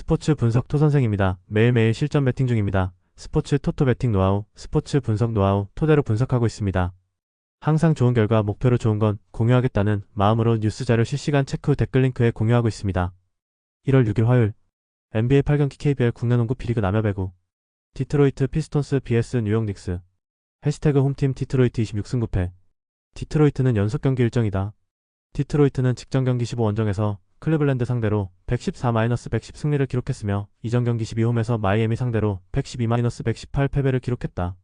스포츠 분석 토선생입니다. 매일매일 실전 베팅 중입니다. 스포츠 토토 베팅 노하우, 스포츠 분석 노하우 토대로 분석하고 있습니다. 항상 좋은 결과 목표로 좋은 건 공유하겠다는 마음으로 뉴스 자료 실시간 체크 후 댓글 링크에 공유하고 있습니다. 1월 6일 화요일 NBA 8경기 KBL 국내농구 B리그 남여배구 디트로이트 피스톤스 vs 뉴욕 닉스 해시태그 홈팀 디트로이트 26승 9패 디트로이트는 연속 경기 일정이다. 디트로이트는 직전 경기 15원정에서 클리블랜드 상대로 114-110 승리를 기록했으며 이전 경기 12홈에서 마이애미 상대로 112-118 패배를 기록했다.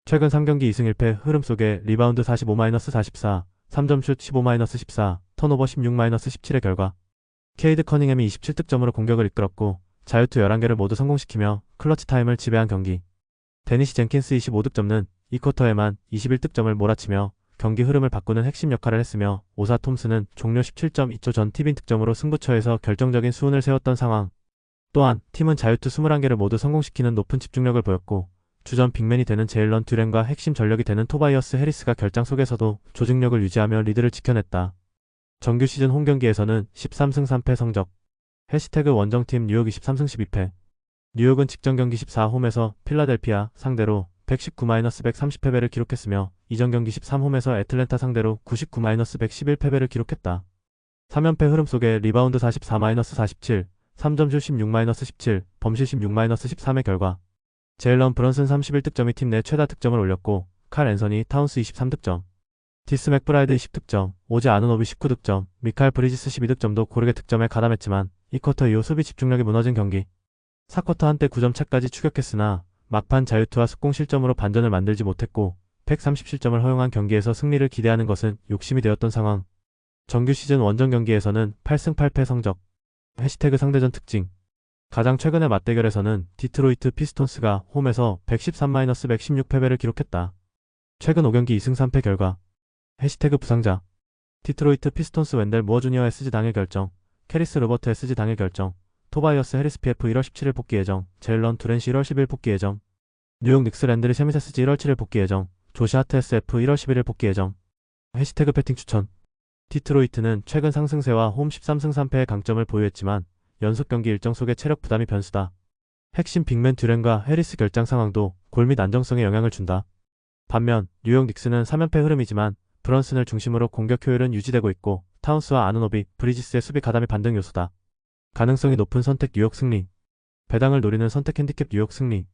최근 3경기 2승 1패 흐름 속에 리바운드 45-44, 3점슛 15-14, 턴오버 16-17의 결과 케이드 커닝햄이 27득점으로 공격을 이끌었고 자유투 11개를 모두 성공시키며 클러치 타임을 지배한 경기. 데니시 젠킨스 25득점은 2쿼터에만 21득점을 몰아치며 경기 흐름을 바꾸는 핵심 역할을 했으며 오사 톰슨은 종료 17.2초 전 티빈 득점으로 승부처에서 결정적인 수훈을 세웠던 상황. 또한 팀은 자유투 21개를 모두 성공시키는 높은 집중력을 보였고 주전 빅맨이 되는 제일런 듀렌과 핵심 전력이 되는 토바이어스 해리스가 결장 속에서도 조직력을 유지하며 리드를 지켜냈다. 정규 시즌 홈경기에서는 13승 3패 성적. 해시태그 원정팀 뉴욕 23승 12패. 뉴욕은 직전 경기 14홈에서 필라델피아 상대로 119-130 패배를 기록했으며 이전 경기 13홈에서 애틀랜타 상대로 99-111 패배를 기록했다. 3연패 흐름 속에 리바운드 44-47, 3점슛 16-17, 범실 16-13의 결과 제일런 브런슨 31득점이 팀 내 최다 득점을 올렸고 칼 앤서니 타운스 23득점, 디스 맥브라이드 20득점, 오지 아누노비 19득점, 미카엘 브리지스 12득점도 고르게 득점에 가담했지만 2쿼터 이후 수비 집중력이 무너진 경기. 4쿼터 한때 9점 차까지 추격했으나 막판 자유투와 속공 실점으로 반전을 만들지 못했고 130실점을 허용한 경기에서 승리를 기대하는 것은 욕심이 되었던 상황. 정규 시즌 원정 경기에서는 8승 8패 성적. 해시태그 상대전 특징. 가장 최근의 맞대결에서는 디트로이트 피스톤스가 홈에서 113-116 패배를 기록했다. 최근 5경기 2승 3패 결과. 해시태그 부상자. 디트로이트 피스톤스 웬델 무어 주니어 SG 당일 결정, 캐리스 로버트 SG 당일 결정, 토바이어스 해리스 PF 1월 17일 복귀 예정, 제일런 두렌시 1월 10일 복귀 예정, 뉴욕 닉스 랜드리 셰밋 SG 1월 7일 복귀 예정, 조시 하트 SF 1월 11일 복귀 예정. 해시태그 배팅 추천. 디트로이트는 최근 상승세와 홈 13승 3패의 강점을 보유했지만 연속 경기 일정 속에 체력 부담이 변수다. 핵심 빅맨 듀렌과 해리스 결장 상황도 골 및 안정성에 영향을 준다. 반면 뉴욕 닉스는 3연패 흐름이지만 브런슨을 중심으로 공격 효율은 유지되고 있고 타운스와 아누노비, 브리지스의 수비 가담이 반등 요소다. 가능성이 높은 선택 뉴욕 승리. 배당을 노리는 선택 핸디캡 뉴욕 승리.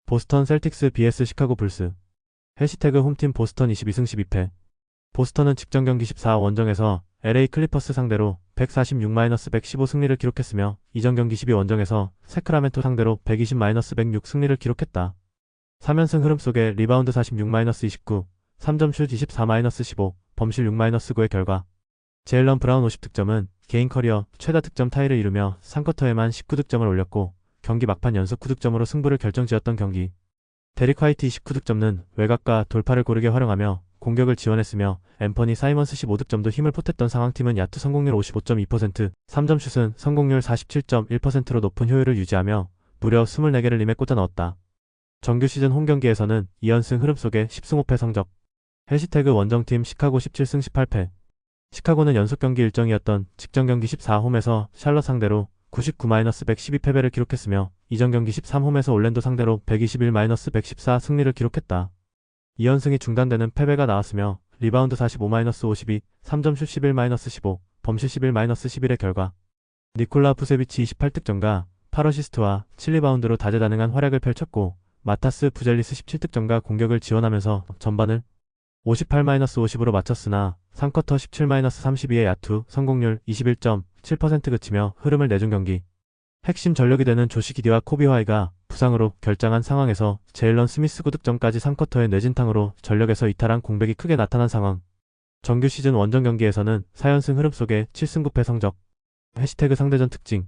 보스턴 셀틱스 vs 시카고 불스. 해시태그 홈팀 보스턴 22승 12패. 보스턴은 직전 경기 14원정에서 LA 클리퍼스 상대로 146-115 승리를 기록했으며 이전 경기 12원정에서 세크라멘토 상대로 120-106 승리를 기록했다. 3연승 흐름 속에 리바운드 46-29, 3점슛 24-15, 범실 6-9의 결과 제일런 브라운 50득점은 개인 커리어 최다 득점 타이를 이루며 3쿼터에만 19득점을 올렸고 경기 막판 연속 9득점으로 승부를 결정지었던 경기. 데릭 화이트 29득점은 외곽과 돌파를 고르게 활용하며 공격을 지원했으며 앰퍼니 사이먼스 15득점도 힘을 보탰던 상황. 팀은 야투 성공률 55.2%, 3점슛은 성공률 47.1%로 높은 효율을 유지하며 무려 24개를 림에 꽂아 넣었다. 정규 시즌 홈경기에서는 2연승 흐름 속에 10승 5패 성적. 해시태그 원정팀 시카고 17승 18패. 시카고는 연속 경기 일정이었던 직전 경기 14홈에서 샬럿 상대로 99-112 패배를 기록했으며 이전 경기 13홈에서 올랜도 상대로 121-114 승리를 기록했다. 2연승이 중단되는 패배가 나왔으며 리바운드 45-52, 3점슛 11-15, 범실 11-11의 결과 니콜라 부세비치 28득점과 8어시스트와 7리바운드로 다재다능한 활약을 펼쳤고 마타스 부젤리스 17득점과 공격을 지원하면서 전반을 58-50으로 마쳤으나 3쿼터 17-32의 야투 성공률 21.7% 그치며 흐름을 내준 경기. 핵심 전력이 되는 조시 기디와 코비 화이가 부상으로 결장한 상황에서 제일런 스미스 9득점까지 3쿼터의 뇌진탕으로 전력에서 이탈한 공백이 크게 나타난 상황. 정규 시즌 원정 경기에서는 4연승 흐름 속에 7승 9패 성적. 해시태그 상대전 특징.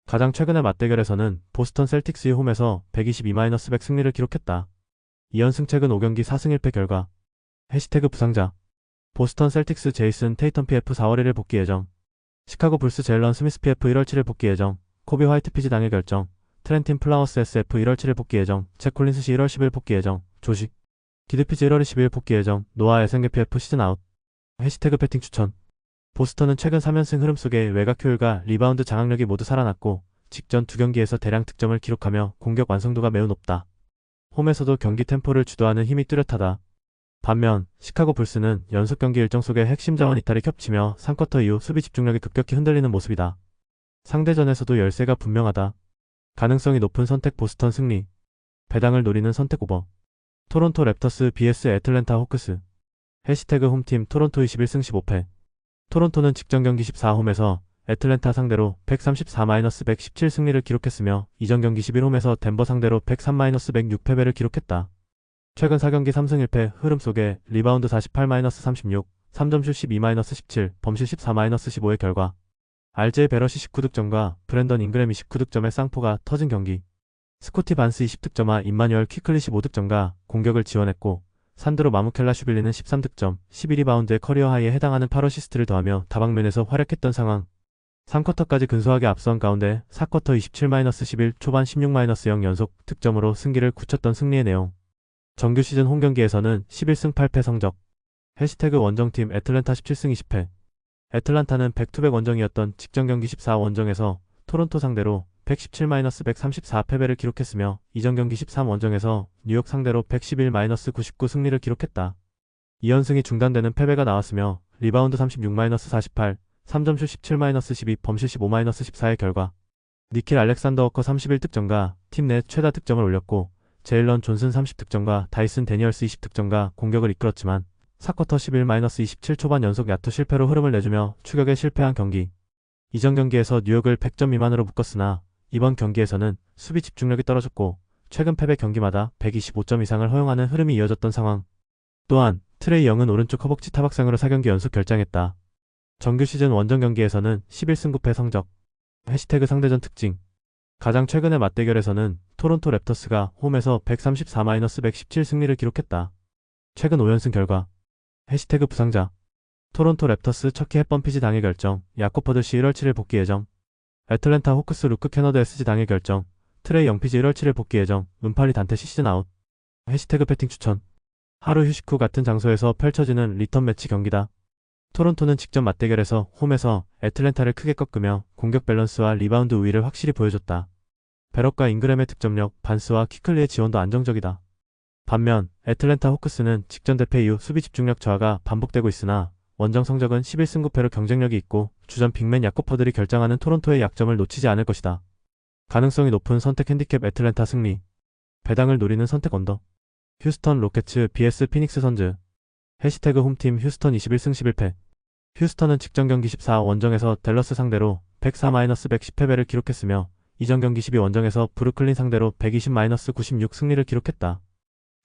가장 최근의 맞대결에서는 보스턴 셀틱스의 홈에서 122-100 승리를 기록했다. 2연승 최근 5경기 4승 1패 결과. 해시태그 부상자. 보스턴 셀틱스 제이슨 테이텀 PF 4월 1일 복귀 예정. 시카고 불스 제일런 스미스 PF 1월 7일 복귀 예정. 코비 화이트 피지 당일 결정. 트렌틴 플라워스 SF 1월 7일 복귀 예정. 잭 콜린스 시 1월 10일 복귀 예정. 조식 기드 피지 1월 12일 복귀 예정. 노아 에센게 PF 시즌 아웃. 해시태그 배팅 추천. 보스턴은 최근 3연승 흐름 속에 외곽 효율과 리바운드 장악력이 모두 살아났고 직전 두 경기에서 대량 득점을 기록하며 공격 완성도가 매우 높다. 홈에서도 경기 템포를 주도하는 힘이 뚜렷하다. 반면 시카고 불스는 연속 경기 일정 속에 핵심 자원 이탈이 겹치며 3쿼터 이후 수비 집중력이 급격히 흔들리는 모습이다. 상대전에서도 열세가 분명하다. 가능성이 높은 선택 보스턴 승리. 배당을 노리는 선택 오버. 토론토 랩터스 vs 애틀랜타 호크스. 해시태그 홈팀 토론토 21승 15패. 토론토는 직전 경기 14홈에서 애틀랜타 상대로 134-117 승리를 기록했으며 이전 경기 11홈에서 덴버 상대로 103-106 패배를 기록했다. 최근 4경기 3승 1패 흐름 속에 리바운드 48-36, 3점슛 12-17, 범실 14-15의 결과 RJ 베럿이 19득점과 브랜던 잉그램 29득점의 쌍포가 터진 경기. 스코티 반스 20득점과 임마뉴얼 퀴클릿이 5득점과 공격을 지원했고 산드로 마무켈라슈빌리는 13득점, 11리바운드의 커리어 하이에 해당하는 8어시스트를 더하며 다방면에서 활약했던 상황. 3쿼터까지 근소하게 앞선 가운데 4쿼터 27-11, 초반 16-0 연속 득점으로 승기를 굳혔던 승리의 내용. 정규 시즌 홈경기에서는 11승 8패 성적. 해시태그 원정팀 애틀랜타 17승 20패. 애틀란타는 백투백 원정이었던 직전 경기 14 원정에서 토론토 상대로 117-134 패배를 기록했으며 이전 경기 13 원정에서 뉴욕 상대로 111-99 승리를 기록했다. 2연승이 중단되는 패배가 나왔으며 리바운드 36-48, 3점슛 17-12, 범실 15-14의 결과 니킬 알렉산더 워커 31득점과 팀 내 최다 득점을 올렸고 제일런 존슨 30득점과 다이슨 데니얼스 20득점과 공격을 이끌었지만 4쿼터 11-27 초반 연속 야투 실패로 흐름을 내주며 추격에 실패한 경기. 이전 경기에서 뉴욕을 100점 미만으로 묶었으나 이번 경기에서는 수비 집중력이 떨어졌고 최근 패배 경기마다 125점 이상을 허용하는 흐름이 이어졌던 상황. 또한 트레이 영은 오른쪽 허벅지 타박상으로 4경기 연속 결장했다. 정규 시즌 원정 경기에서는 11승 9패 성적. 해시태그 상대전 특징. 가장 최근의 맞대결에서는 토론토 랩터스가 홈에서 134-117 승리를 기록했다. 최근 5연승 결과. 해시태그 부상자. 토론토 랩터스 척키 햇번 피지 당일 결정, 야코 퍼드시 1월 7일 복귀 예정. 애틀랜타 호크스 루크 캐너드 SG 당일 결정, 트레이 영피지 1월 7일 복귀 예정, 은팔리 단테 시즌 아웃. 해시태그 패팅 추천. 하루 휴식 후 같은 장소에서 펼쳐지는 리턴 매치 경기다. 토론토는 직전 맞대결에서 홈에서 애틀랜타를 크게 꺾으며 공격 밸런스와 리바운드 우위를 확실히 보여줬다. 베럿과 잉그램의 득점력, 반스와 퀴클리의 지원도 안정적이다. 반면 애틀랜타 호크스는 직전 대패 이후 수비 집중력 저하가 반복되고 있으나 원정 성적은 11승 9패로 경쟁력이 있고 주전 빅맨 야코퍼들이 결정하는 토론토의 약점을 놓치지 않을 것이다. 가능성이 높은 선택 핸디캡 애틀랜타 승리. 배당을 노리는 선택 언더. 휴스턴 로켓츠 vs 피닉스 선즈. 해시태그 홈팀 휴스턴 21승 11패. 휴스턴은 직전 경기 14 원정에서 댈러스 상대로 104-110 패배를 기록했으며 이전 경기 12 원정에서 브루클린 상대로 120-96 승리를 기록했다.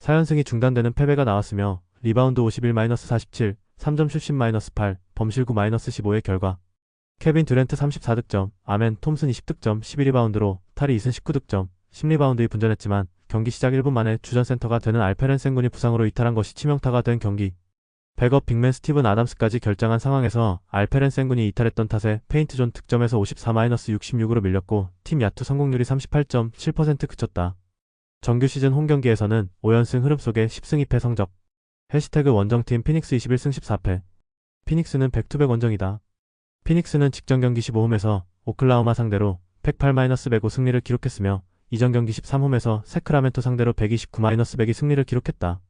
4연승이 중단되는 패배가 나왔으며 리바운드 51-47, 3점슛 10-8, 범실 9-15의 결과 케빈 듀란트 34득점, 아멘 톰슨 20득점, 12리바운드로 탈이 2승 19득점, 10리바운드에 분전했지만 경기 시작 1분 만에 주전 센터가 되는 알페렌 센군이 부상으로 이탈한 것이 치명타가 된 경기. 백업 빅맨 스티븐 아담스까지 결장한 상황에서 알페렌 센군이 이탈했던 탓에 페인트존 득점에서 54-66으로 밀렸고 팀 야투 성공률이 38.7% 그쳤다. 정규 시즌 홈경기에서는 5연승 흐름 속에 10승 2패 성적. 해시태그 원정팀 피닉스 21승 14패. 피닉스는 백투백 원정이다. 피닉스는 직전 경기 15홈에서 오클라호마 상대로 108-105 승리를 기록했으며 이전 경기 13홈에서 세크라멘토 상대로 129-102 승리를 기록했다.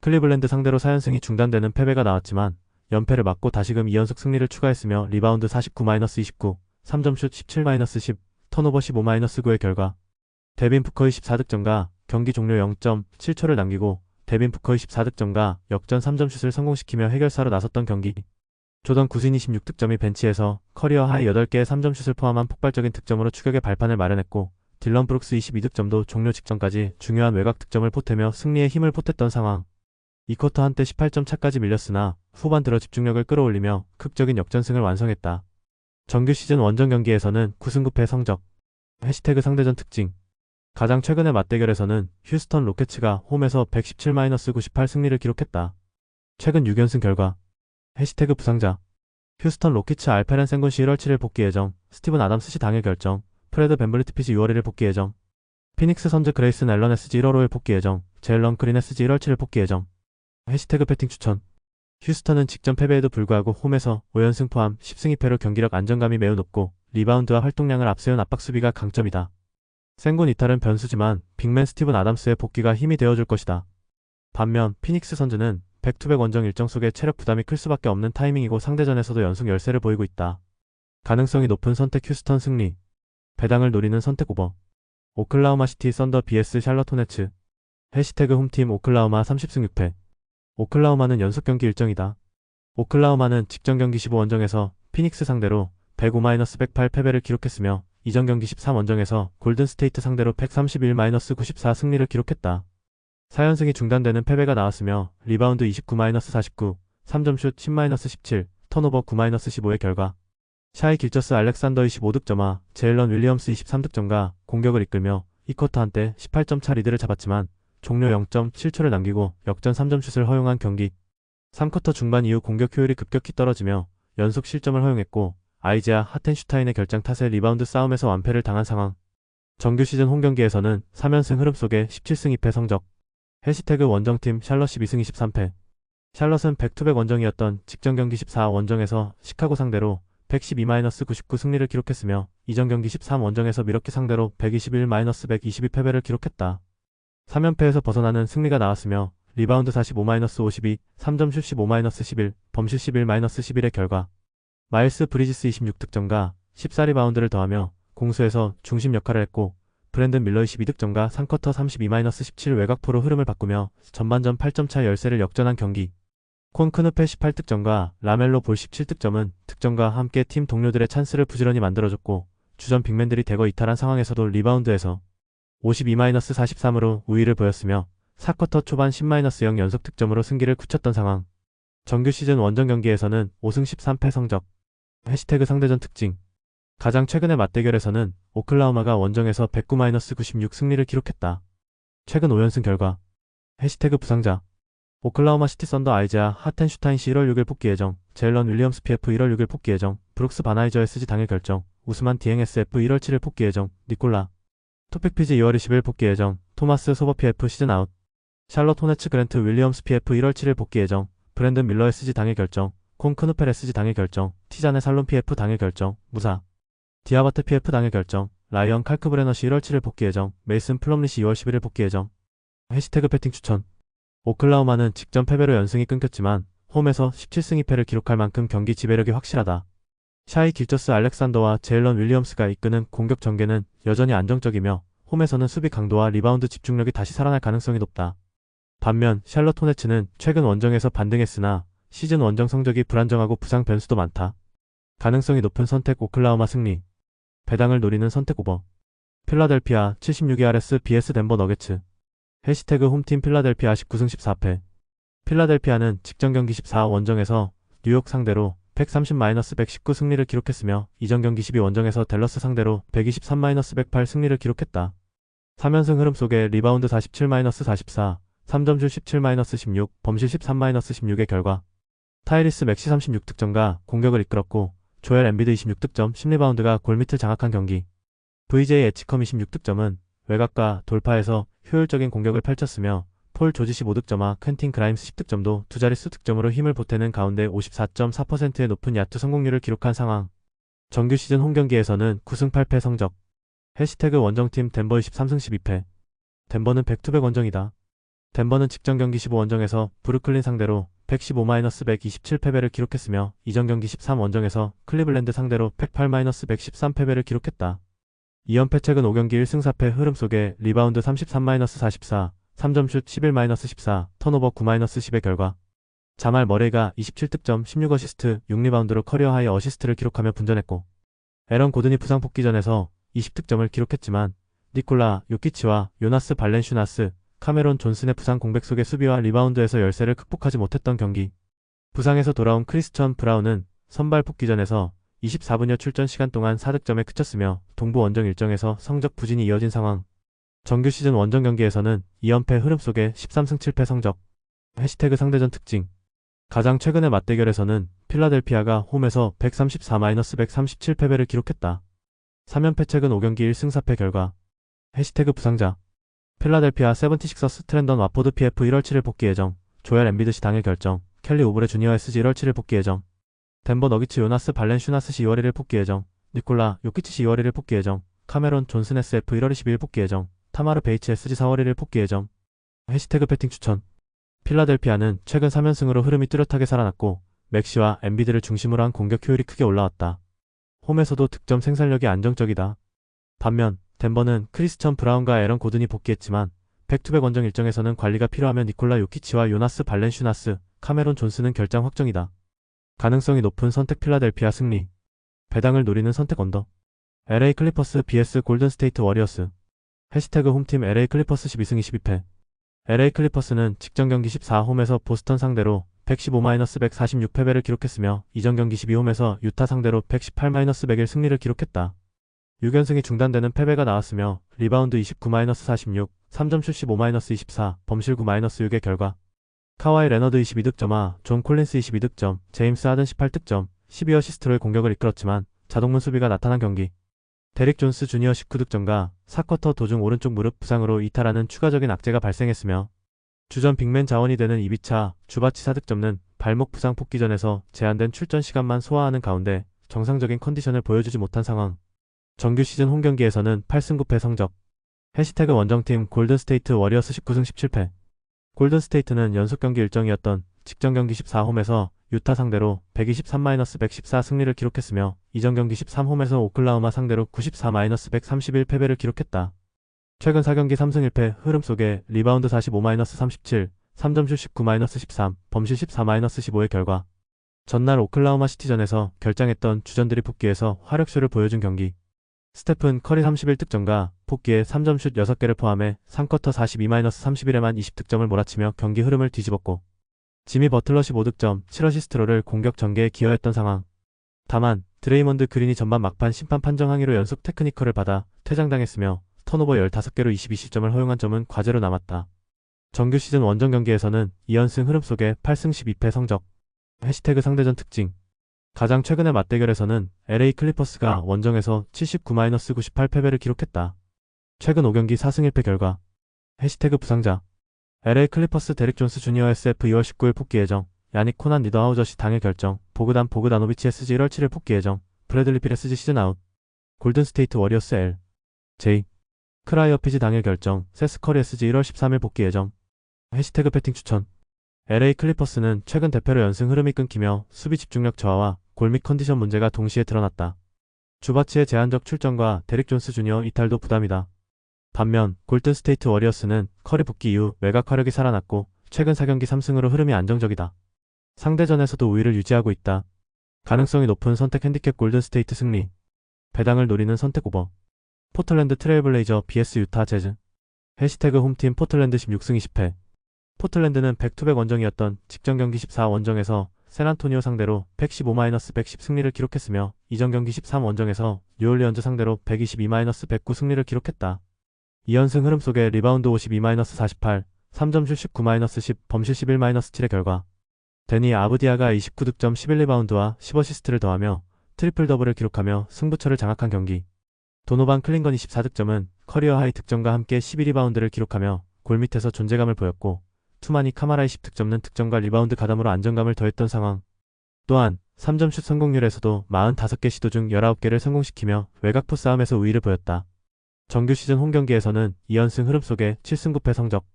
클리블랜드 상대로 4연승이 중단되는 패배가 나왔지만 연패를 막고 다시금 2연속 승리를 추가했으며 리바운드 49-29, 3점슛 17-10, 턴오버 15-9의 결과 데빈 부커의 14득점과 경기 종료 0.7초를 남기고 데빈 부커의 14득점과 역전 3점슛을 성공시키며 해결사로 나섰던 경기. 조던 구신이 16득점이 벤치에서 커리어 하이 8개의 3점슛을 포함한 폭발적인 득점으로 추격의 발판을 마련했고 딜런 브룩스 22득점도 종료 직전까지 중요한 외곽 득점을 보태며 승리에 힘을 보탰던 상황. 2쿼터 한때 18점 차까지 밀렸으나 후반 들어 집중력을 끌어올리며 극적인 역전승을 완성했다. 정규 시즌 원정 경기에서는 9승 9패 성적. 해시태그 상대전 특징. 가장 최근의 맞대결에서는 휴스턴 로켓츠가 홈에서 117-98 승리를 기록했다. 최근 6연승 결과. 해시태그 부상자. 휴스턴 로켓츠 알페렌 센군시 1월 7일 복귀 예정, 스티븐 아담스시 당일 결정, 프레드 벤블리트 피지 6월 1일 복귀 예정, 피닉스 선즈 그레이슨 앨런 SG 1월 5일 복귀 예정, 제일런 그린 SG 1월 7일 복귀 예정. 해시태그 패팅 추천. 휴스턴은 직전 패배에도 불구하고 홈에서 5연승 포함 10승 2패로 경기력 안정감이 매우 높고 리바운드와 활동량을 앞세운 압박 수비가 강점이다. 생군 이탈은 변수지만 빅맨 스티븐 아담스의 복귀가 힘이 되어줄 것이다. 반면 피닉스 선즈는 백투백 원정 일정 속에 체력 부담이 클 수밖에 없는 타이밍이고 상대전에서도 연속 열세를 보이고 있다. 가능성이 높은 선택 휴스턴 승리. 배당을 노리는 선택 오버. 오클라호마 시티 썬더 vs 샬럿 호네츠. 해시태그 홈팀 오클라호마 30승 6패. 오클라호마는 연속 경기 일정이다. 오클라호마는 직전 경기 15원정에서 피닉스 상대로 105-108 패배를 기록했으며 이전 경기 13원정에서 골든스테이트 상대로 131-94 승리를 기록했다. 4연승이 중단되는 패배가 나왔으며 리바운드 29-49, 3점슛 10-17, 턴오버 9-15의 결과 샤이 길저스 알렉산더 25득점과 제일런 윌리엄스 23득점과 공격을 이끌며 2쿼터 한때 18점 차 리드를 잡았지만 종료 0.7초를 남기고 역전 3점슛을 허용한 경기. 3쿼터 중반 이후 공격 효율이 급격히 떨어지며 연속 실점을 허용했고 아이제아 하텐슈타인의 결장 탓에 리바운드 싸움에서 완패를 당한 상황. 정규 시즌 홈경기에서는 3연승 흐름 속에 17승 2패 성적. 해시태그 원정팀 샬럿 12승 23패. 샬럿은 백투백 원정이었던 직전 경기 14원정에서 시카고 상대로 112-99 승리를 기록했으며 이전 경기 13원정에서 미러키 상대로 121-122 패배를 기록했다. 3연패에서 벗어나는 승리가 나왔으며 리바운드 45-52, 3점슛 15-11, 범슛 11-11의 결과 마일스 브리지스 26득점과 14리바운드를 더하며 공수에서 중심 역할을 했고 브랜든 밀러 22득점과 3쿼터 32-17 외곽포로 흐름을 바꾸며 전반전 8점차 열세를 역전한 경기. 콘 크누페 18득점과 라멜로 볼 17득점은 득점과 함께 팀 동료들의 찬스를 부지런히 만들어줬고 주전 빅맨들이 대거 이탈한 상황에서도 리바운드에서 52-43으로 우위를 보였으며 4쿼터 초반 10-0 연속 득점으로 승기를 굳혔던 상황. 정규 시즌 원정 경기에서는 5승 13패 성적. 해시태그 상대전 특징. 가장 최근의 맞대결에서는 오클라호마가 원정에서 109-96 승리를 기록했다. 최근 5연승 결과. 해시태그 부상자. 오클라호마 시티 썬더 아이제아 하텐슈타인 씨 1월 6일 복귀 예정, 제일런 윌리엄스 PF 1월 6일 복귀 예정, 브룩스 바나이저 SG 당일 결정, 우스만 디엥 SF 1월 7일 복귀 예정, 니콜라 토픽 피즈 2월 20일 복귀 예정, 토마스 소버 PF 시즌 아웃, 샬럿 호네츠 그랜트 윌리엄스 PF 1월 7일 복귀 예정, 브랜든 밀러 SG 당일 결정, 콘 크누펠 SG 당일 결정, 티자네 살론 PF 당일 결정, 무사 디아바트 PF 당일 결정, 라이언 칼크브레너시 1월 7일 복귀 예정, 메이슨 플럼리시 2월 11일 복귀 예정. 해시태그 패팅 추천. 오클라호마는 직전 패배로 연승이 끊겼지만 홈에서 17승 2패를 기록할 만큼 경기 지배력이 확실하다. 샤이 길저스 알렉산더와 제일런 윌리엄스가 이끄는 공격 전개는 여전히 안정적이며 홈에서는 수비 강도와 리바운드 집중력이 다시 살아날 가능성이 높다. 반면 샬럿 호네츠는 최근 원정에서 반등했으나 시즌 원정 성적이 불안정하고 부상 변수도 많다. 가능성이 높은 선택 오클라호마 승리. 배당을 노리는 선택 오버. 필라델피아 76-RS BS 덴버 너게츠. 해시태그 홈팀 필라델피아 19승 14패. 필라델피아는 직전 경기 14원정에서 뉴욕 상대로 130-119 승리를 기록했으며 이전 경기 12원정에서 댈러스 상대로 123-108 승리를 기록했다. 3연승 흐름 속에 리바운드 47-44, 3점슛 17-16, 범실 13-16의 결과 타이리스 맥시 36득점과 공격을 이끌었고 조엘 엠비드 26득점 10리바운드가 골밑을 장악한 경기. VJ 에치컴 26득점은 외곽과 돌파에서 효율적인 공격을 펼쳤으며 폴 조지 15득점과 퀸틴 그라임스 10득점도 두 자릿수 득점으로 힘을 보태는 가운데 54.4%의 높은 야투 성공률을 기록한 상황. 정규 시즌 홈경기에서는 9승 8패 성적. 해시태그 원정팀 덴버 23승 12패. 덴버는 백투백 원정이다. 덴버는 직전 경기 15원정에서 브루클린 상대로 115-127 패배를 기록했으며 이전 경기 13원정에서 클리블랜드 상대로 108-113 패배를 기록했다. 2연패 최근 5경기 1승 4패 흐름 속에 리바운드 33-44, 3점슛 11-14, 턴오버 9-10의 결과 자말 머레이가 27득점 16어시스트 6리바운드로 커리어 하이 어시스트를 기록하며 분전했고 에런 고든이 부상 복귀전에서 20득점을 기록했지만 니콜라 요키치와 요나스 발렌슈나스, 카메론 존슨의 부상 공백 속의 수비와 리바운드에서 열세를 극복하지 못했던 경기. 부상에서 돌아온 크리스천 브라운은 선발 복귀전에서 24분여 출전 시간 동안 4득점에 그쳤으며 동부 원정 일정에서 성적 부진이 이어진 상황. 정규 시즌 원정 경기에서는 2연패 흐름 속에 13승 7패 성적. 해시태그 상대전 특징. 가장 최근의 맞대결에서는 필라델피아가 홈에서 134-137 패배를 기록했다. 3연패 최근 5경기 1승 4패 결과. 해시태그 부상자. 필라델피아 세븐티식서스 트랜던 와포드 PF 1월 7일 복귀 예정, 조엘 엠비드시 당일 결정, 켈리 오브레 주니어 SG 1월 7일 복귀 예정, 덴버 너기츠 요나스 발렌슈나스 시 2월 1일 복귀 예정, 니콜라 요키치 2월 1일 복귀 예정. 카메론 존슨 SF 1월 22일 복귀 예정. 타마르 베이츠 SG 4월 1일 복귀 예정. 해시태그 배팅 추천. 필라델피아는 최근 3연승으로 흐름이 뚜렷하게 살아났고 맥시와 엠비드를 중심으로 한 공격 효율이 크게 올라왔다. 홈에서도 득점 생산력이 안정적이다. 반면 덴버는 크리스천 브라운과 에런 고든이 복귀했지만 백투백 원정 일정에서는 관리가 필요하면 니콜라 요키치와 요나스 발렌슈나스, 카메론 존스는 결장 확정이다. 가능성이 높은 선택 필라델피아 승리. 배당을 노리는 선택 언더. LA 클리퍼스 vs 골든 스테이트 워리어스. 해시태그 홈팀 LA 클리퍼스 12승 22패. LA 클리퍼스는 직전 경기 14홈에서 보스턴 상대로 115-146패배를 기록했으며 이전 경기 12홈에서 유타 상대로 118-101 승리를 기록했다. 6연승이 중단되는 패배가 나왔으며 리바운드 29-46, 3점슛 15-24, 범실 9-6의 결과. 카와이 레너드 22득점화, 존 콜린스 22득점, 제임스 하든 18득점, 12어시스트로의 공격을 이끌었지만 자동문 수비가 나타난 경기. 데릭 존스 주니어 19득점과 4쿼터 도중 오른쪽 무릎 부상으로 이탈하는 추가적인 악재가 발생했으며 주전 빅맨 자원이 되는 이비차, 주바치 4득점는 발목 부상 복귀전에서 제한된 출전 시간만 소화하는 가운데 정상적인 컨디션을 보여주지 못한 상황. 정규 시즌 홈경기에서는 8승 9패 성적. 해시태그 원정팀 골든스테이트 워리어스 19승 17패. 골든스테이트는 연속 경기 일정이었던 직전 경기 14홈에서 유타 상대로 123-114 승리를 기록했으며 이전 경기 13홈에서 오클라호마 상대로 94-131 패배를 기록했다. 최근 4경기 3승 1패 흐름 속에 리바운드 45-37, 3점슛 19-13, 범실 14-15의 결과. 전날 오클라호마 시티전에서 결장했던 주전들이 복귀해서 화력쇼를 보여준 경기. 스테픈 커리 31득점과 복귀에 3점슛 6개를 포함해 3쿼터 42-31에만 20득점을 몰아치며 경기 흐름을 뒤집었고 지미 버틀러 15득점, 7어시스트로를 공격 전개에 기여했던 상황. 다만 드레이먼드 그린이 전반 막판 심판 판정 항의로 연속 테크니컬을 받아 퇴장당했으며 턴오버 15개로 22실점을 허용한 점은 과제로 남았다. 정규 시즌 원정 경기에서는 2연승 흐름 속에 8승 12패 성적. 해시태그 상대전 특징. 가장 최근의 맞대결에서는 LA 클리퍼스가 원정에서 79-98 패배를 기록했다. 최근 5경기 4승 1패 결과. 해시태그 부상자. LA 클리퍼스 데릭 존스 주니어 SF 2월 19일 복귀 예정. 야닉 코난 니더하우저시 당일 결정. 보그단 보그다노비치 SG 1월 7일 복귀 예정. 브래들리 필 SG 시즌 아웃. 골든스테이트 워리어스 L. J. 크라이어 피지 당일 결정. 세스 커리 SG 1월 13일 복귀 예정. 해시태그 배팅 추천. LA 클리퍼스는 최근 대표로 연승 흐름이 끊기며 수비 집중력 저하와 골 및 컨디션 문제가 동시에 드러났다. 주바치의 제한적 출전과 데릭 존스 주니어 이탈도 부담이다. 반면 골든스테이트 워리어스는 커리 복귀 이후 외곽 화력이 살아났고 최근 4경기 3승으로 흐름이 안정적이다. 상대전에서도 우위를 유지하고 있다. 가능성이 높은 선택 핸디캡 골든스테이트 승리. 배당을 노리는 선택 오버. 포틀랜드 트레일블레이저 vs 유타 재즈. 해시태그 홈팀 포틀랜드 16승 20패. 포틀랜드는 백투백 원정이었던 직전 경기 14 원정에서 샌안토니오 상대로 115-110 승리를 기록했으며 이전 경기 13 원정에서 뉴올리언즈 상대로 122-109 승리를 기록했다. 2연승 흐름 속에 리바운드 52-48, 3점슛 19-10, 범실 11-7의 결과. 데니 아브디아가 29득점 11리바운드와 10어시스트를 더하며 트리플 더블을 기록하며 승부처를 장악한 경기. 도노반 클린건 24득점은 커리어 하이 득점과 함께 12리바운드를 기록하며 골 밑에서 존재감을 보였고 투마니 카마라의 10득점은 득점과 리바운드 가담으로 안정감을 더했던 상황. 또한 3점슛 성공률에서도 45개 시도 중 19개를 성공시키며 외곽포 싸움에서 우위를 보였다. 정규 시즌 홈경기에서는 2연승 흐름 속에 7승 9패 성적.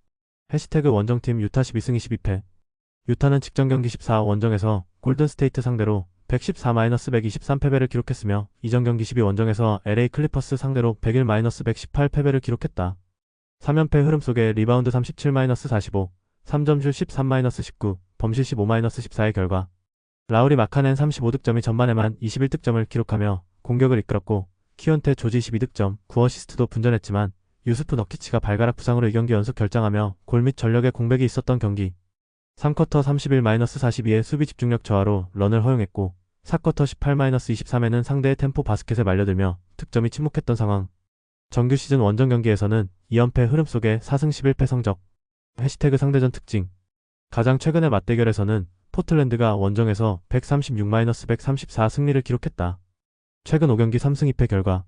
해시태그 원정팀 유타 12승 22패. 유타는 직전 경기 14 원정에서 골든스테이트 상대로 114-123 패배를 기록했으며 이전 경기 12 원정에서 LA 클리퍼스 상대로 101-118 패배를 기록했다. 3연패 흐름 속에 리바운드 37-45, 3점슛 13-19, 범실 15-14의 결과. 라우리 마카넨 35득점이 전반에만 21득점을 기록하며 공격을 이끌었고 키온테 조지 22득점, 9어시스트도 분전했지만 유스프 너키치가 발가락 부상으로 2경기 연속 결장하며 골 및 전력의 공백이 있었던 경기. 3쿼터 31-42의 수비 집중력 저하로 런을 허용했고 4쿼터 18-23에는 상대의 템포 바스켓에 말려들며 득점이 침묵했던 상황. 정규 시즌 원정 경기에서는 2연패 흐름 속에 4승 11패 성적. 해시태그 상대전 특징. 가장 최근의 맞대결에서는 포틀랜드가 원정에서 136-134 승리를 기록했다. 최근 5경기 3승 2패 결과.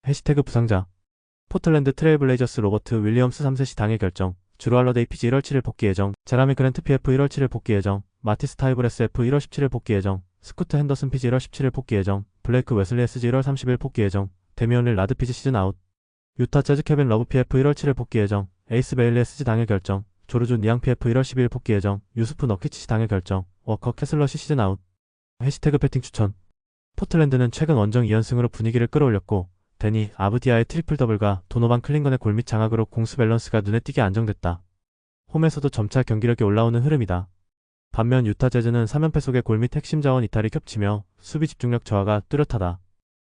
해시태그 부상자. 포틀랜드 트레일블레이저스 로버트 윌리엄스 3세시 당일 결정. 주루 할러데이 피지 1월 7일 복귀 예정. 제라미 그랜트 PF 1월 7일 복귀 예정. 마티스 타이브레스 F 1월 17일 복귀 예정. 스쿠트 핸더슨 피지 1월 17일 복귀 예정. 블레이크 웨슬리 SG 1월 30일 복귀 예정. 데미언 릴 라드 피지 시즌 아웃. 유타 재즈 케빈 러브 PF 1월 7일 복귀 예정. 에이스 베일리 SG 당일 결정. 조르주 니앙 PF 1월 12일 복귀 예정. 유스프 너키치 당일 결정. 워커 캐슬러시 시즌 아웃. 해시태그 배팅 추천. 포틀랜드는 최근 원정 2연승으로 분위기를 끌어올렸고 데니 아브디아의 트리플 더블과 도노반 클링건의 골 및 장악으로 공수 밸런스가 눈에 띄게 안정됐다. 홈에서도 점차 경기력이 올라오는 흐름이다. 반면 유타 재즈는 3연패 속에 골 및 핵심 자원 이탈이 겹치며 수비 집중력 저하가 뚜렷하다.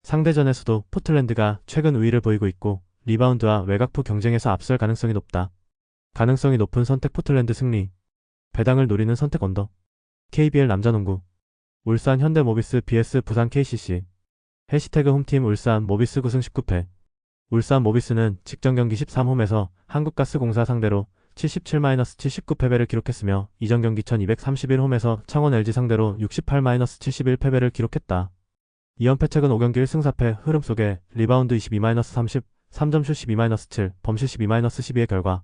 상대전에서도 포틀랜드가 최근 우위를 보이고 있고 리바운드와 외곽포 경쟁에서 앞설 가능성이 높다. 가능성이 높은 선택 포틀랜드 승리. 배당을 노리는 선택 언더. KBL 남자농구. 울산 현대모비스 vs 부산 KCC. 해시태그 홈팀 울산 모비스 9승 19패. 울산 모비스는 직전 경기 13홈에서 한국가스공사 상대로 77-79패배를 기록했으며 이전 경기 1231홈에서 창원 LG 상대로 68-71패배를 기록했다. 2연패 최근 5경기 1승 4패 흐름 속에 리바운드 22-30, 3점슛 12-7, 범실 12-12의 결과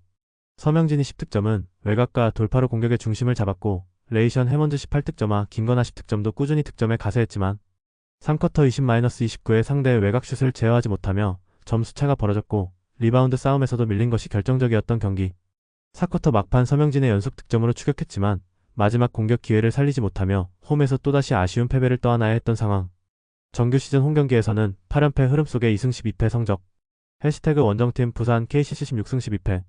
서명진이 10득점은 외곽과 돌파로 공격의 중심을 잡았고 레이션 해먼드 18득점과 김건아 10득점도 꾸준히 득점에 가세했지만 3쿼터 20-29의 상대의 외곽슛을 제어하지 못하며 점수차가 벌어졌고 리바운드 싸움에서도 밀린 것이 결정적이었던 경기. 4쿼터 막판 서명진의 연속 득점으로 추격했지만 마지막 공격 기회를 살리지 못하며 홈에서 또다시 아쉬운 패배를 떠안아야 했던 상황. 정규 시즌 홈경기에서는 8연패 흐름 속에 2승 12패 성적. 해시태그 원정팀 부산 KCC 16승 12패.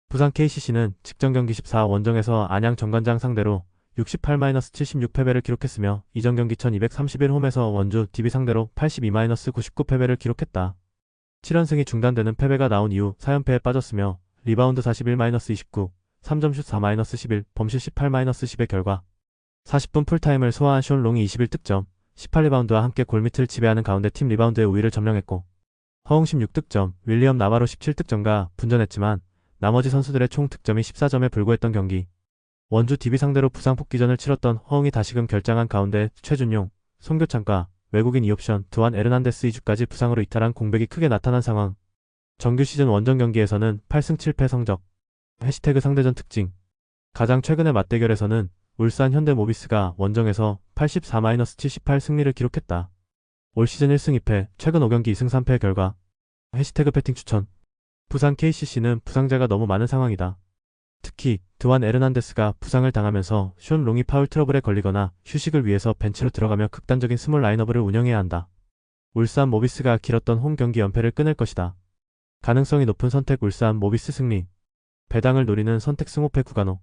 부산 KCC는 직전 경기 14 원정에서 안양 정관장 상대로 68-76패배를 기록했으며 이전 경기 1231홈에서 원주 DB 상대로 82-99패배를 기록했다. 7연승이 중단되는 패배가 나온 이후 4연패에 빠졌으며 리바운드 41-29, 3점슛 4-11, 범실 18-10의 결과 40분 풀타임을 소화한 숀 롱이 21득점, 18리바운드와 함께 골밑을 지배하는 가운데 팀 리바운드의 우위를 점령했고 허웅 16득점, 윌리엄 나바로 17득점과 분전했지만 나머지 선수들의 총 득점이 14점에 불과했던 경기. 원주 DB 상대로 부상 복귀전을 치렀던 허웅이 다시금 결장한 가운데 최준용, 송교창과 외국인 2옵션 드완 에르난데스 2주까지 부상으로 이탈한 공백이 크게 나타난 상황. 정규 시즌 원정 경기에서는 8승 7패 성적. 해시태그 상대전 특징. 가장 최근의 맞대결에서는 울산 현대모비스가 원정에서 84-78 승리를 기록했다. 올 시즌 1승 2패, 최근 5경기 2승 3패의 결과. 해시태그 패팅 추천. 부산 KCC는 부상자가 너무 많은 상황이다. 특히 드완 에르난데스가 부상을 당하면서 숀 롱이 파울 트러블에 걸리거나 휴식을 위해서 벤치로 들어가며 극단적인 스몰 라인업을 운영해야 한다. 울산 모비스가 길었던 홈 경기 연패를 끊을 것이다. 가능성이 높은 선택 울산 모비스 승리. 배당을 노리는 선택 승호패 구간호.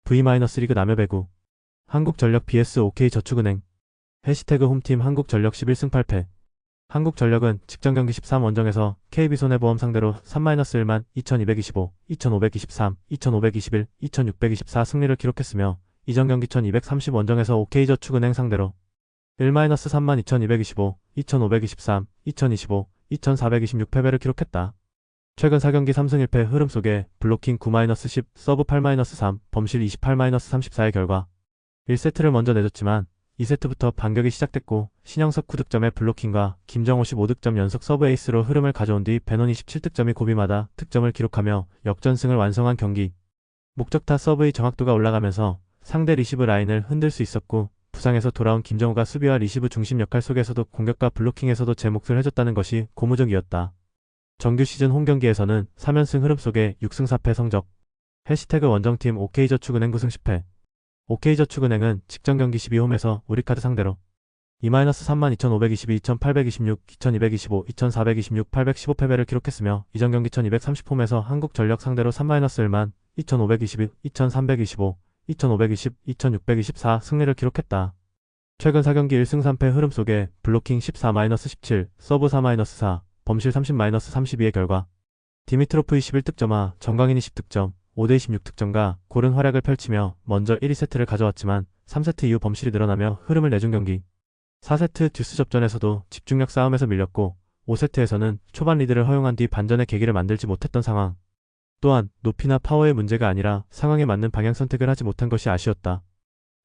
V-리그 남여배구. 한국전력 vs OK저축은행. 해시태그 홈팀 한국전력 11승 8패. 한국전력은 직전 경기 13원정에서 KB손해보험 상대로 3-1만 2225, 2523, 2521, 2624 승리를 기록했으며 이전 경기 1230원정에서 OK저축은행 상대로 1-3만 2225, 2523, 2025, 2426패배를 기록했다. 최근 4경기 3승 1패 흐름 속에 블로킹 9-10, 서브 8-3, 범실 28-34의 결과 1세트를 먼저 내줬지만 2세트부터 반격이 시작됐고 신영석 9득점의 블로킹과 김정호 15득점 연속 서브 에이스로 흐름을 가져온 뒤 베논이 17득점이 고비마다 득점을 기록하며 역전승을 완성한 경기. 목적타 서브의 정확도가 올라가면서 상대 리시브 라인을 흔들 수 있었고 부상에서 돌아온 김정호가 수비와 리시브 중심 역할 속에서도 공격과 블로킹에서도 제 몫을 해줬다는 것이 고무적이었다. 정규 시즌 홈경기에서는 3연승 흐름 속에 6승 4패 성적. 해시태그 원정팀 OK저축은행 9승 10패. OK저축은행은 직전 경기 12홈에서 우리카드 상대로 2-3만 2522, 2826, 2225, 2426, 815패배를 기록했으며 이전 경기 1230홈에서 한국전력 상대로 3-1만 2521, 2325, 2520, 2624 승리를 기록했다. 최근 4경기 1승 3패 흐름 속에 블로킹 14-17, 서브 4-4, 범실 30-32의 결과 디미트로프 21득점과 정광인이 10득점, 5-16득점과 고른 활약을 펼치며 먼저 1, 2세트를 가져왔지만 3세트 이후 범실이 늘어나며 흐름을 내준 경기. 4세트 듀스 접전에서도 집중력 싸움에서 밀렸고 5세트에서는 초반 리드를 허용한 뒤 반전의 계기를 만들지 못했던 상황. 또한 높이나 파워의 문제가 아니라 상황에 맞는 방향 선택을 하지 못한 것이 아쉬웠다.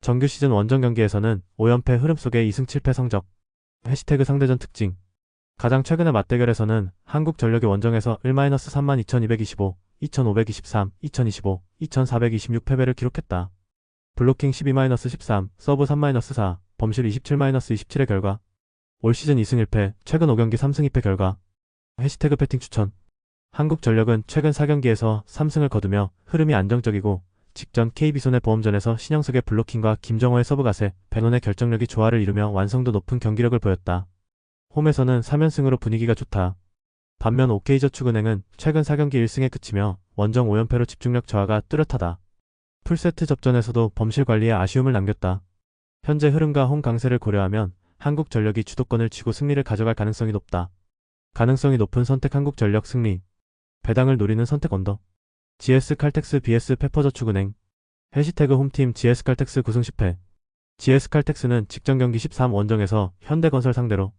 정규 시즌 원정 경기에서는 5연패 흐름 속에 2승 7패 성적. 해시태그 상대전 특징. 가장 최근의 맞대결에서는 한국전력이 원정에서 1-3만 2225, 2523, 2025, 2426패배를 기록했다. 블로킹 12-13, 서브 3-4, 범실 27-27의 결과 올 시즌 2승 1패, 최근 5경기 3승 2패 결과. 해시태그 배팅 추천. 한국전력은 최근 4경기에서 3승을 거두며 흐름이 안정적이고 직전 KB손해보험전에서 신영석의 블로킹과 김정호의 서브갓에 백원의 결정력이 조화를 이루며 완성도 높은 경기력을 보였다. 홈에서는 3연승으로 분위기가 좋다. 반면 OK저축은행은 최근 4경기 1승에 그치며 원정 5연패로 집중력 저하가 뚜렷하다. 풀세트 접전에서도 범실 관리에 아쉬움을 남겼다. 현재 흐름과 홈 강세를 고려하면 한국전력이 주도권을 쥐고 승리를 가져갈 가능성이 높다. 가능성이 높은 선택 한국전력 승리. 배당을 노리는 선택 언더. GS칼텍스 vs 페퍼저축은행. 해시태그 홈팀 GS칼텍스 9승 10패. GS칼텍스는 직전 경기 13 원정에서 현대건설 상대로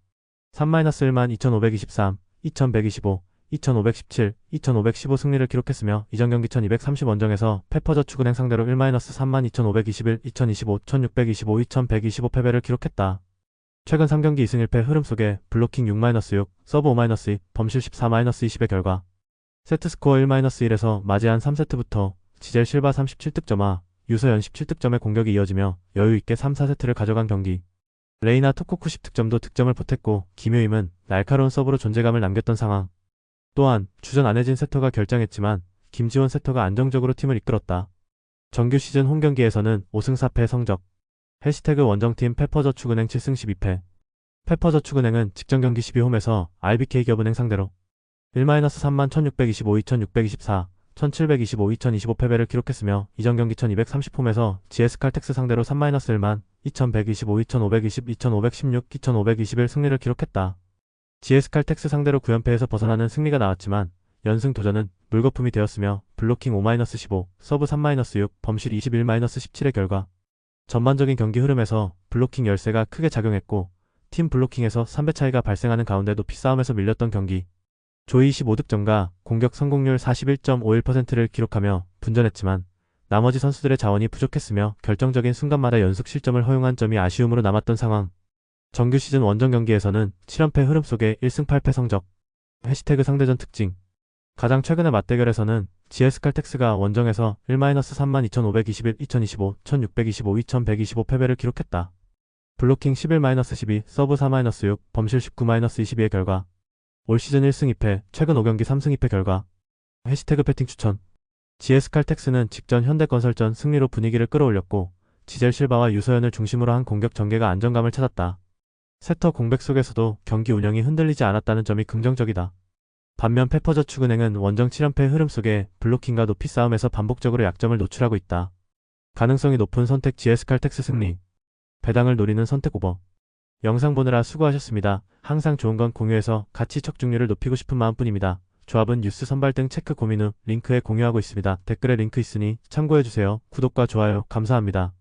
3-12523, 2125, 2517, 2515 승리를 기록했으며 이전 경기 1230 원정에서 페퍼저축은행 상대로 1-32521, 2025, 1625, 2125 패배를 기록했다. 최근 3경기 2승 1패 흐름 속에 블로킹 6-6, 서브 5-2, 범실 14-20의 결과 세트스코어 1-1에서 맞이한 3세트부터 지젤 실바 37득점과 유서연 17득점의 공격이 이어지며 여유있게 3, 4세트를 가져간 경기. 레이나 토코쿠 10득점도 득점을 보탰고 김효임은 날카로운 서브로 존재감을 남겼던 상황. 또한 주전 안혜진 세터가 결장했지만 김지원 세터가 안정적으로 팀을 이끌었다. 정규 시즌 홈경기에서는 5승 4패 성적. 해시태그 원정팀 페퍼저축은행 7승 12패. 페퍼저축은행은 직전 경기 12홈에서 IBK기업은행 상대로 1-3만 1625, 2624, 1725, 2025 패배를 기록했으며 이전 경기 1230홈에서 GS칼텍스 상대로 3-1만 2125, 2520, 2516, 2521 승리를 기록했다. GS칼텍스 상대로 9연패에서 벗어나는 승리가 나왔지만 연승 도전은 물거품이 되었으며 블로킹 5-15, 서브 3-6, 범실 21-17의 결과 전반적인 경기 흐름에서 블로킹 열세가 크게 작용했고 팀 블로킹에서 3배 차이가 발생하는 가운데 높이 싸움에서 밀렸던 경기. 조이 25득점과 공격 성공률 41.51%를 기록하며 분전했지만 나머지 선수들의 자원이 부족했으며 결정적인 순간마다 연속 실점을 허용한 점이 아쉬움으로 남았던 상황. 정규 시즌 원정 경기에서는 7연패 흐름 속에 1승 8패 성적. 해시태그 상대전 특징. 가장 최근의 맞대결에서는 GS칼텍스가 원정에서 1-3만 2521, 2025, 1625, 2125 패배를 기록했다. 블로킹 11-12, 서브 4-6, 범실 19-22의 결과 올 시즌 1승 2패, 최근 5경기 3승 2패 결과. 해시태그 배팅 추천. GS칼텍스는 직전 현대건설전 승리로 분위기를 끌어올렸고 지젤 실바와 유서연을 중심으로 한 공격 전개가 안정감을 찾았다. 세터 공백 속에서도 경기 운영이 흔들리지 않았다는 점이 긍정적이다. 반면 페퍼저축은행은 원정 7연패 흐름 속에 블로킹과 높이 싸움에서 반복적으로 약점을 노출하고 있다. 가능성이 높은 선택 GS칼텍스 승리. 배당을 노리는 선택 오버. 영상 보느라 수고하셨습니다. 항상 좋은 건 공유해서 가치 척중률을 높이고 싶은 마음뿐입니다. 조합은 뉴스 선발 등 체크 고민 후 링크에 공유하고 있습니다. 댓글에 링크 있으니 참고해주세요. 구독과 좋아요 감사합니다.